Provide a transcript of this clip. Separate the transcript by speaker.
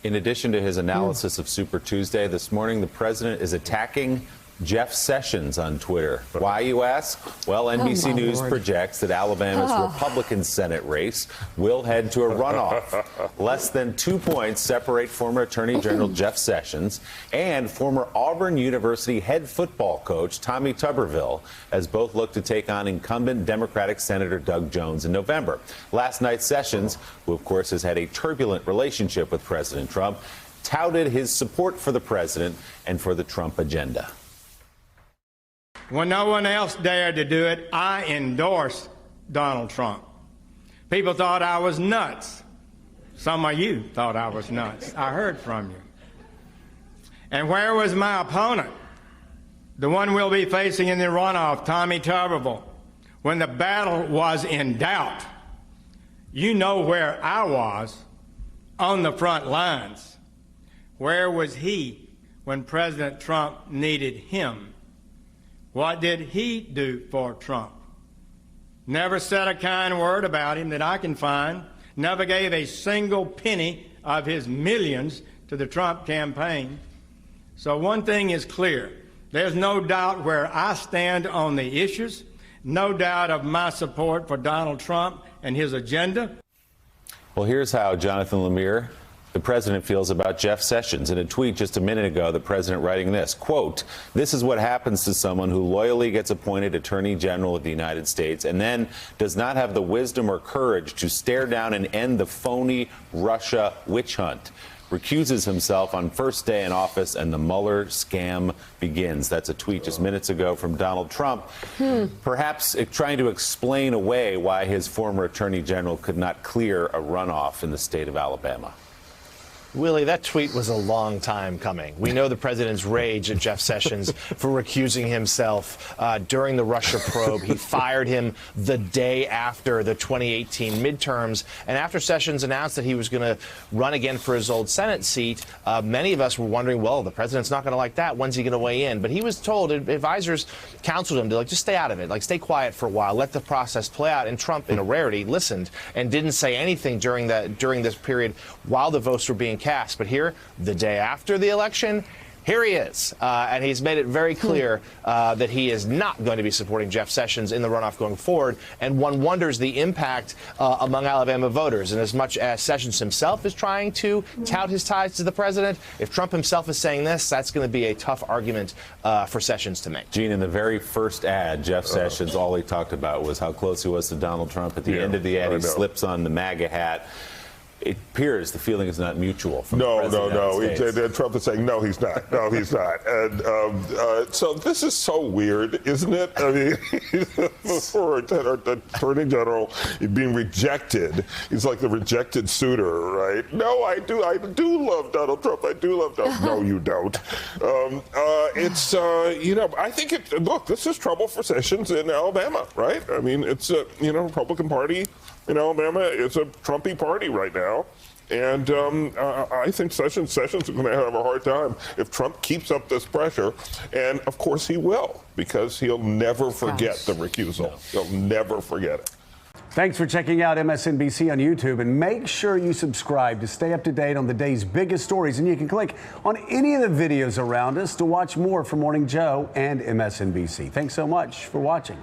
Speaker 1: In addition to his analysis of Super Tuesday, this morning the president is attacking Jeff Sessions on Twitter. Why, you ask? Well, NBC News projects that Alabama's Republican Senate race will head to a runoff. Less than 2 points separate former Attorney General Jeff Sessions and former Auburn University head football coach Tommy Tuberville, as both look to take on incumbent Democratic Senator Doug Jones in November. Last night, Sessions, who of course has had a turbulent relationship with President Trump, touted his support for the president and for the Trump agenda.
Speaker 2: When no one else dared to do it, I endorsed Donald Trump. People thought I was nuts. Some of you thought I was nuts. I heard from you. And where was my opponent? The one we'll be facing in the runoff, Tommy Tuberville. When the battle was in doubt, you know where I was, on the front lines. Where was he when President Trump needed him? What did he do for Trump? Never said a kind word about him that I can find. Never gave a single penny of his millions to the Trump campaign. So one thing is clear. There's no doubt where I stand on the issues. No doubt of my support for Donald Trump and his agenda.
Speaker 1: Well, here's how Jonathan Lemire, the president, feels about Jeff Sessions. In a tweet just a minute ago, the president writing this, quote, "This is what happens to someone who loyally gets appointed Attorney General of the United States and then does not have the wisdom or courage to stare down and end the phony Russia witch hunt. Recuses himself on first day in office and the Mueller scam begins." That's a tweet just minutes ago from Donald Trump, perhaps trying to explain away why his former Attorney General could not clear a runoff in the state of Alabama.
Speaker 3: Willie, that tweet was a long time coming. We know the president's rage at Jeff Sessions for recusing himself during the Russia probe. He fired him the day after the 2018 midterms. And after Sessions announced that he was going to run again for his old Senate seat, many of us were wondering, well, the president's not going to like that. When's he going to weigh in? But he was told, advisors counseled him to just stay out of it, stay quiet for a while, let the process play out. And Trump, in a rarity, listened and didn't say anything during this period while the votes were being cast. But here, the day after the election, here he is. And he's made it very clear that he is not going to be supporting Jeff Sessions in the runoff going forward. And one wonders the impact among Alabama voters. And as much as Sessions himself is trying to tout his ties to the president, if Trump himself is saying this, that's going to be a tough argument for Sessions to make.
Speaker 1: Gene, in the very first ad, Jeff Sessions, all he talked about was how close he was to Donald Trump. At the end of the ad, he slips on the MAGA hat. It appears the feeling is not mutual. From
Speaker 4: No.
Speaker 1: Trump
Speaker 4: is saying, no, he's not. No, he's not. And so this is so weird, isn't it? I mean, for Attorney General being rejected, he's like the rejected suitor, right? No, I do love Donald Trump. I do love Donald. No, you don't. I think look, this is trouble for Sessions in Alabama, right? I mean, it's a, Republican Party in Alabama is a Trumpy party right now. And I think Sessions is going to have a hard time if Trump keeps up this pressure. And, of course, he will, because he'll never forget the recusal. No. He'll never forget it.
Speaker 5: Thanks for checking out MSNBC on YouTube. And make sure you subscribe to stay up to date on the day's biggest stories. And you can click on any of the videos around us to watch more from Morning Joe and MSNBC. Thanks so much for watching.